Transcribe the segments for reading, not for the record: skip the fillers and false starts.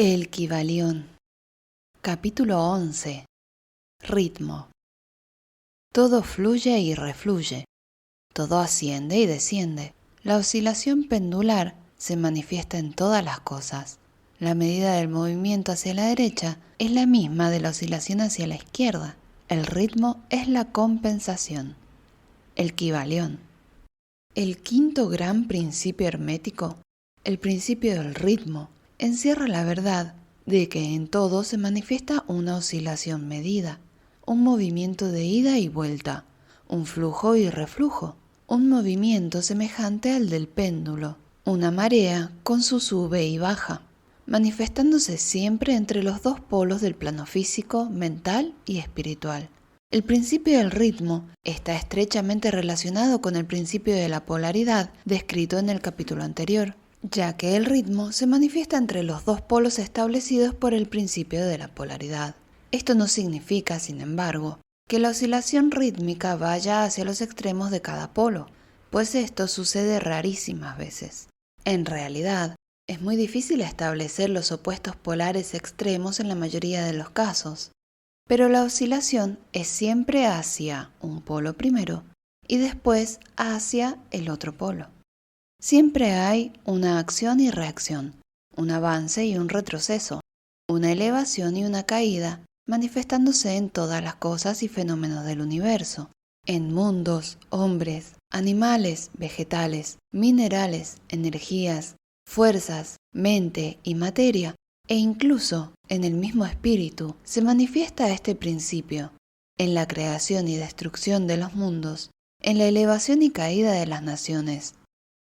El Kybalión. Capítulo 11. Ritmo. Todo fluye y refluye. Todo asciende y desciende. La oscilación pendular se manifiesta en todas las cosas. La medida del movimiento hacia la derecha es la misma de la oscilación hacia la izquierda. El ritmo es la compensación. El Kybalión. El quinto gran principio hermético, el principio del ritmo, encierra la verdad de que en todo se manifiesta una oscilación medida, un movimiento de ida y vuelta, un flujo y reflujo, un movimiento semejante al del péndulo, una marea con su sube y baja, manifestándose siempre entre los dos polos del plano físico, mental y espiritual. El principio del ritmo está estrechamente relacionado con el principio de la polaridad descrito en el capítulo anterior, ya que el ritmo se manifiesta entre los dos polos establecidos por el principio de la polaridad. Esto no significa, sin embargo, que la oscilación rítmica vaya hacia los extremos de cada polo, pues esto sucede rarísimas veces. En realidad, es muy difícil establecer los opuestos polares extremos en la mayoría de los casos, pero la oscilación es siempre hacia un polo primero y después hacia el otro polo. Siempre hay una acción y reacción, un avance y un retroceso, una elevación y una caída, manifestándose en todas las cosas y fenómenos del universo, en mundos, hombres, animales, vegetales, minerales, energías, fuerzas, mente y materia, e incluso en el mismo espíritu se manifiesta este principio, en la creación y destrucción de los mundos, en la elevación y caída de las naciones,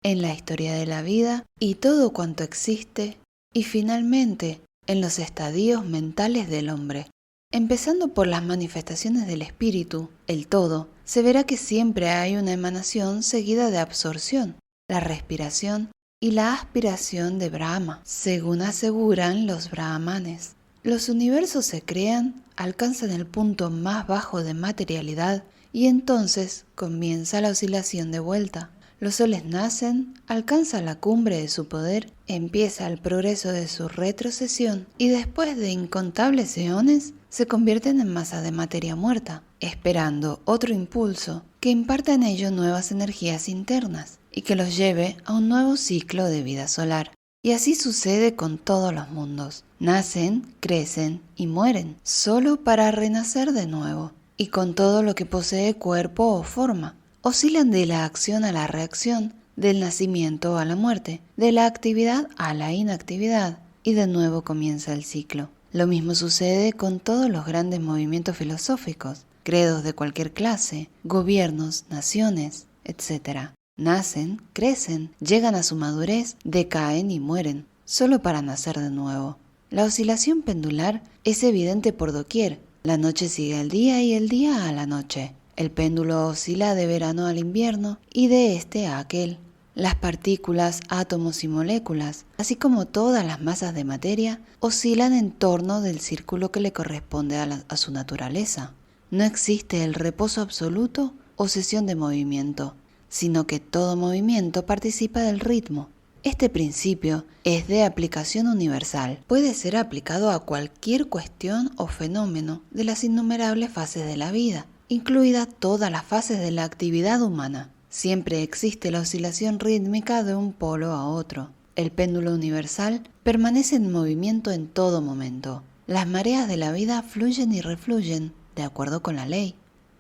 en la historia de la vida y todo cuanto existe, y finalmente en los estadios mentales del hombre. Empezando por las manifestaciones del espíritu, el todo, se verá que siempre hay una emanación seguida de absorción, la respiración y la aspiración de Brahma, según aseguran los brahmanes. Los universos se crean, alcanzan el punto más bajo de materialidad y entonces comienza la oscilación de vuelta. Los soles nacen, alcanzan la cumbre de su poder, empieza el progreso de su retrocesión y después de incontables eones se convierten en masa de materia muerta, esperando otro impulso que imparta en ello nuevas energías internas y que los lleve a un nuevo ciclo de vida solar. Y así sucede con todos los mundos. Nacen, crecen y mueren, solo para renacer de nuevo, y con todo lo que posee cuerpo o forma. Oscilan de la acción a la reacción, del nacimiento a la muerte, de la actividad a la inactividad, y de nuevo comienza el ciclo. Lo mismo sucede con todos los grandes movimientos filosóficos, credos de cualquier clase, gobiernos, naciones, etc. Nacen, crecen, llegan a su madurez, decaen y mueren, solo para nacer de nuevo. La oscilación pendular es evidente por doquier. La noche sigue al día y el día a la noche. El péndulo oscila de verano al invierno y de este a aquel. Las partículas, átomos y moléculas, así como todas las masas de materia, oscilan en torno del círculo que le corresponde a su naturaleza. No existe el reposo absoluto o cesión de movimiento, sino que todo movimiento participa del ritmo. Este principio es de aplicación universal. Puede ser aplicado a cualquier cuestión o fenómeno de las innumerables fases de la vida, incluida todas las fases de la actividad humana. Siempre existe la oscilación rítmica de un polo a otro. El péndulo universal permanece en movimiento en todo momento. Las mareas de la vida fluyen y refluyen de acuerdo con la ley.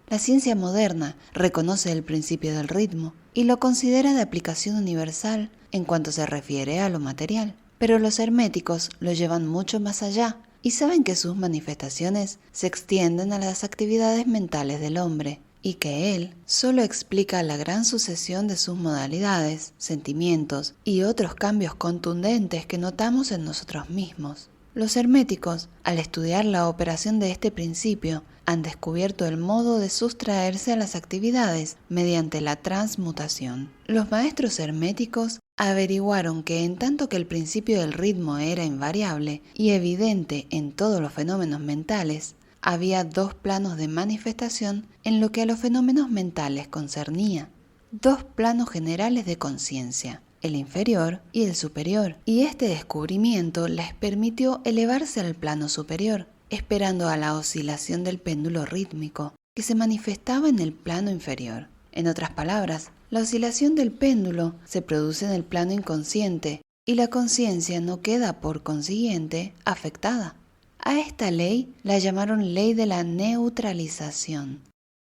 La ciencia moderna reconoce el principio del ritmo y lo considera de aplicación universal en cuanto se refiere a lo material. Pero los herméticos lo llevan mucho más allá y saben que sus manifestaciones se extienden a las actividades mentales del hombre y que él solo explica la gran sucesión de sus modalidades, sentimientos y otros cambios contundentes que notamos en nosotros mismos. Los herméticos, al estudiar la operación de este principio, han descubierto el modo de sustraerse a las actividades mediante la transmutación. Los maestros herméticos averiguaron que en tanto que el principio del ritmo era invariable y evidente en todos los fenómenos mentales, había dos planos de manifestación en lo que a los fenómenos mentales concernía, dos planos generales de conciencia. el inferior y el superior, y este descubrimiento les permitió elevarse al plano superior, esperando a la oscilación del péndulo rítmico, que se manifestaba en el plano inferior. En otras palabras, la oscilación del péndulo se produce en el plano inconsciente y la conciencia no queda, por consiguiente, afectada. A esta ley la llamaron ley de la neutralización.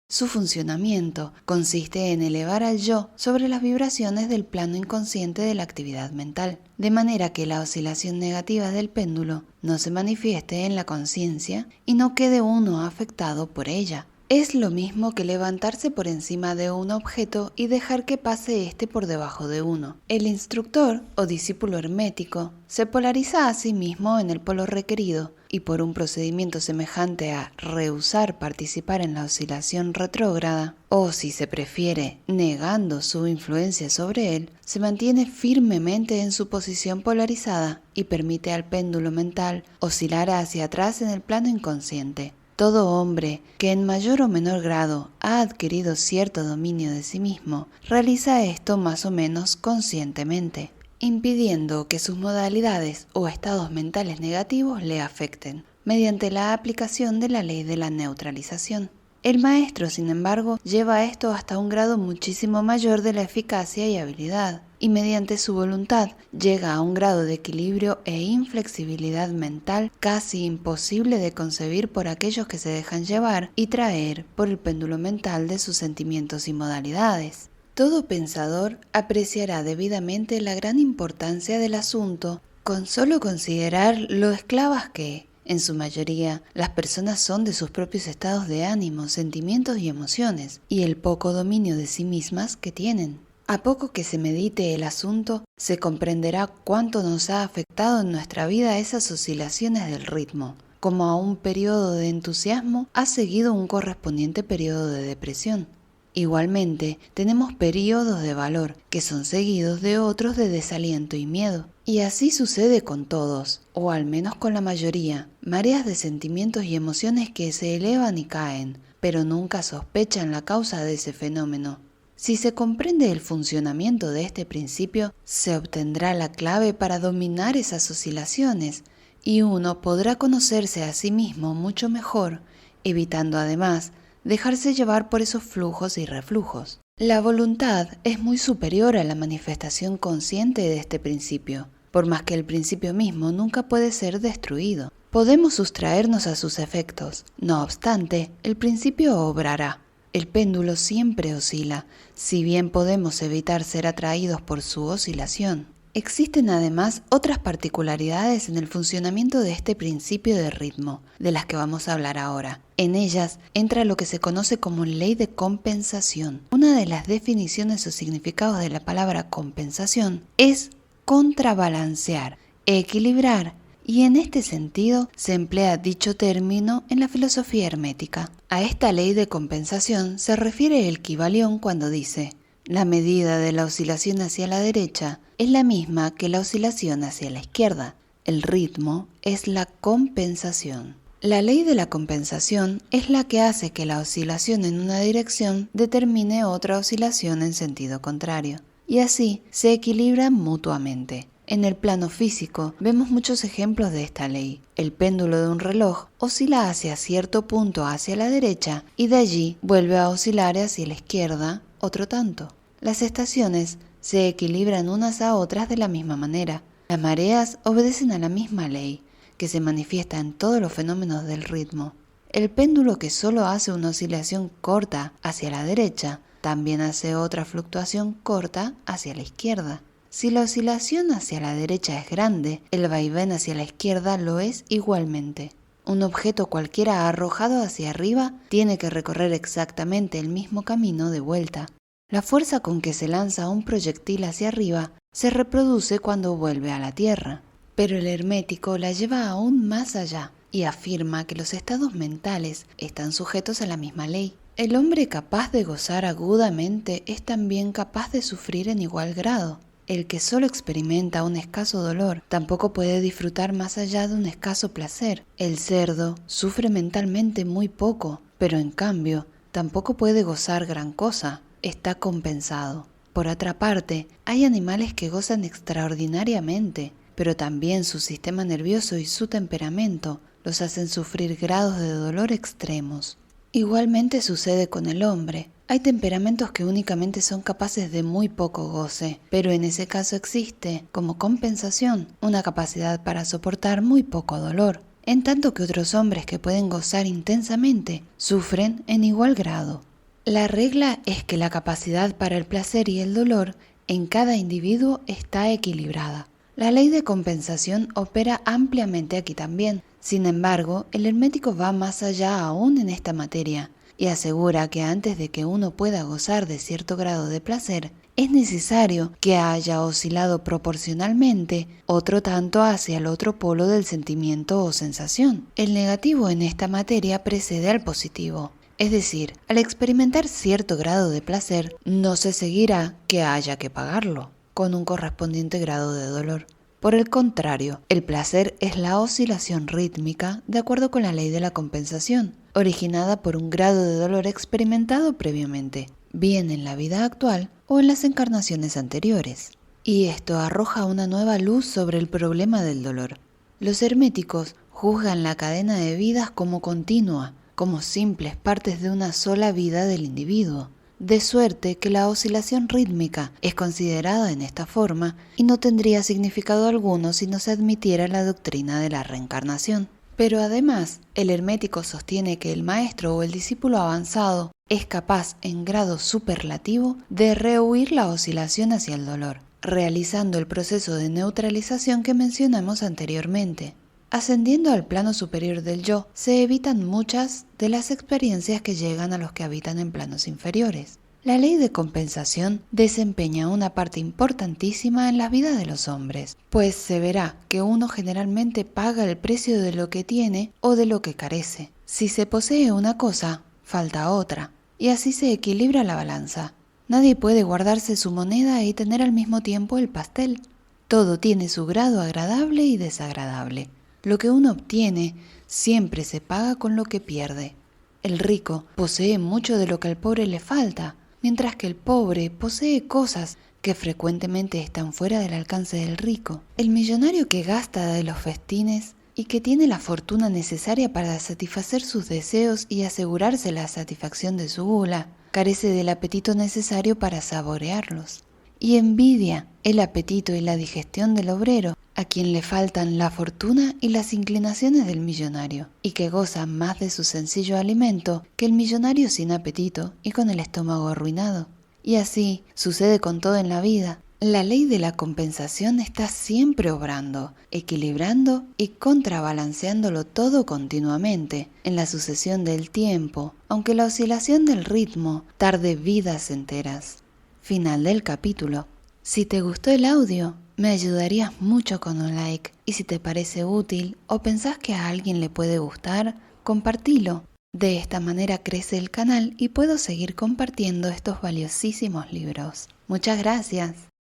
Su funcionamiento consiste en elevar al yo sobre las vibraciones del plano inconsciente de la actividad mental, de manera que la oscilación negativa del péndulo no se manifieste en la conciencia y no quede uno afectado por ella. Es lo mismo que levantarse por encima de un objeto y dejar que pase éste por debajo de uno. El instructor o discípulo hermético se polariza a sí mismo en el polo requerido y por un procedimiento semejante a rehusar participar en la oscilación retrógrada, o si se prefiere, negando su influencia sobre él, se mantiene firmemente en su posición polarizada y permite al péndulo mental oscilar hacia atrás en el plano inconsciente. Todo hombre que en mayor o menor grado ha adquirido cierto dominio de sí mismo, realiza esto más o menos conscientemente, impidiendo que sus modalidades o estados mentales negativos le afecten, mediante la aplicación de la ley de la neutralización. El maestro, sin embargo, lleva esto hasta un grado muchísimo mayor de la eficacia y habilidad, y mediante su voluntad llega a un grado de equilibrio e inflexibilidad mental casi imposible de concebir por aquellos que se dejan llevar y traer por el péndulo mental de sus sentimientos y modalidades. Todo pensador apreciará debidamente la gran importancia del asunto con solo considerar lo esclavas que, en su mayoría, las personas son de sus propios estados de ánimo, sentimientos y emociones, y el poco dominio de sí mismas que tienen. A poco que se medite el asunto, se comprenderá cuánto nos ha afectado en nuestra vida esas oscilaciones del ritmo. Como a un periodo de entusiasmo ha seguido un correspondiente periodo de depresión. Igualmente, tenemos periodos de valor que son seguidos de otros de desaliento y miedo. Y así sucede con todos, o al menos con la mayoría, mareas de sentimientos y emociones que se elevan y caen, pero nunca sospechan la causa de ese fenómeno. Si se comprende el funcionamiento de este principio, se obtendrá la clave para dominar esas oscilaciones, y uno podrá conocerse a sí mismo mucho mejor, evitando además dejarse llevar por esos flujos y reflujos. La voluntad es muy superior a la manifestación consciente de este principio, por más que el principio mismo nunca puede ser destruido. Podemos sustraernos a sus efectos, no obstante, el principio obrará. El péndulo siempre oscila, si bien podemos evitar ser atraídos por su oscilación. Existen además otras particularidades en el funcionamiento de este principio de ritmo, de las que vamos a hablar ahora. En ellas entra lo que se conoce como ley de compensación. Una de las definiciones o significados de la palabra compensación es contrabalancear, equilibrar, y en este sentido se emplea dicho término en la filosofía hermética. A esta ley de compensación se refiere el Kybalión cuando dice: la medida de la oscilación hacia la derecha es la misma que la oscilación hacia la izquierda. El ritmo es la compensación. La ley de la compensación es la que hace que la oscilación en una dirección determine otra oscilación en sentido contrario, y así se equilibran mutuamente. En el plano físico vemos muchos ejemplos de esta ley. El péndulo de un reloj oscila hacia cierto punto hacia la derecha y de allí vuelve a oscilar hacia la izquierda otro tanto. Las estaciones se equilibran unas a otras de la misma manera. Las mareas obedecen a la misma ley, que se manifiesta en todos los fenómenos del ritmo. El péndulo que solo hace una oscilación corta hacia la derecha, también hace otra fluctuación corta hacia la izquierda. Si la oscilación hacia la derecha es grande, el vaivén hacia la izquierda lo es igualmente. Un objeto cualquiera arrojado hacia arriba tiene que recorrer exactamente el mismo camino de vuelta. La fuerza con que se lanza un proyectil hacia arriba se reproduce cuando vuelve a la tierra. Pero el hermético la lleva aún más allá y afirma que los estados mentales están sujetos a la misma ley. El hombre capaz de gozar agudamente es también capaz de sufrir en igual grado. El que solo experimenta un escaso dolor tampoco puede disfrutar más allá de un escaso placer. El cerdo sufre mentalmente muy poco, pero en cambio tampoco puede gozar gran cosa. Está compensado. Por otra parte, hay animales que gozan extraordinariamente, pero también su sistema nervioso y su temperamento los hacen sufrir grados de dolor extremos. Igualmente sucede con el hombre. Hay temperamentos que únicamente son capaces de muy poco goce, pero en ese caso existe, como compensación, una capacidad para soportar muy poco dolor, en tanto que otros hombres que pueden gozar intensamente sufren en igual grado. La regla es que la capacidad para el placer y el dolor en cada individuo está equilibrada. La ley de compensación opera ampliamente aquí también. Sin embargo, el hermético va más allá aún en esta materia y asegura que antes de que uno pueda gozar de cierto grado de placer, es necesario que haya oscilado proporcionalmente otro tanto hacia el otro polo del sentimiento o sensación. El negativo en esta materia precede al positivo. Es decir, al experimentar cierto grado de placer, no se seguirá que haya que pagarlo, con un correspondiente grado de dolor. Por el contrario, el placer es la oscilación rítmica de acuerdo con la ley de la compensación, originada por un grado de dolor experimentado previamente, bien en la vida actual o en las encarnaciones anteriores. Y esto arroja una nueva luz sobre el problema del dolor. Los herméticos juzgan la cadena de vidas como continua, como simples partes de una sola vida del individuo, de suerte que la oscilación rítmica es considerada en esta forma y no tendría significado alguno si no se admitiera la doctrina de la reencarnación. Pero además, el hermético sostiene que el maestro o el discípulo avanzado es capaz en grado superlativo de rehuir la oscilación hacia el dolor, realizando el proceso de neutralización que mencionamos anteriormente. Ascendiendo al plano superior del yo, se evitan muchas de las experiencias que llegan a los que habitan en planos inferiores. La ley de compensación desempeña una parte importantísima en la vida de los hombres, pues se verá que uno generalmente paga el precio de lo que tiene o de lo que carece. Si se posee una cosa, falta otra, y así se equilibra la balanza. Nadie puede guardarse su moneda y tener al mismo tiempo el pastel. Todo tiene su grado agradable y desagradable. Lo que uno obtiene siempre se paga con lo que pierde. El rico posee mucho de lo que al pobre le falta, mientras que el pobre posee cosas que frecuentemente están fuera del alcance del rico. El millonario que gasta de los festines y que tiene la fortuna necesaria para satisfacer sus deseos y asegurarse la satisfacción de su gula, carece del apetito necesario para saborearlos. Y envidia el apetito y la digestión del obrero, a quien le faltan la fortuna y las inclinaciones del millonario, y que goza más de su sencillo alimento que el millonario sin apetito y con el estómago arruinado. Y así sucede con todo en la vida. La ley de la compensación está siempre obrando, equilibrando y contrabalanceándolo todo continuamente en la sucesión del tiempo, aunque la oscilación del ritmo tarde vidas enteras. Final del capítulo. Si te gustó el audio, me ayudarías mucho con un like, y si te parece útil o pensás que a alguien le puede gustar, compartilo. De esta manera crece el canal y puedo seguir compartiendo estos valiosísimos libros. Muchas gracias.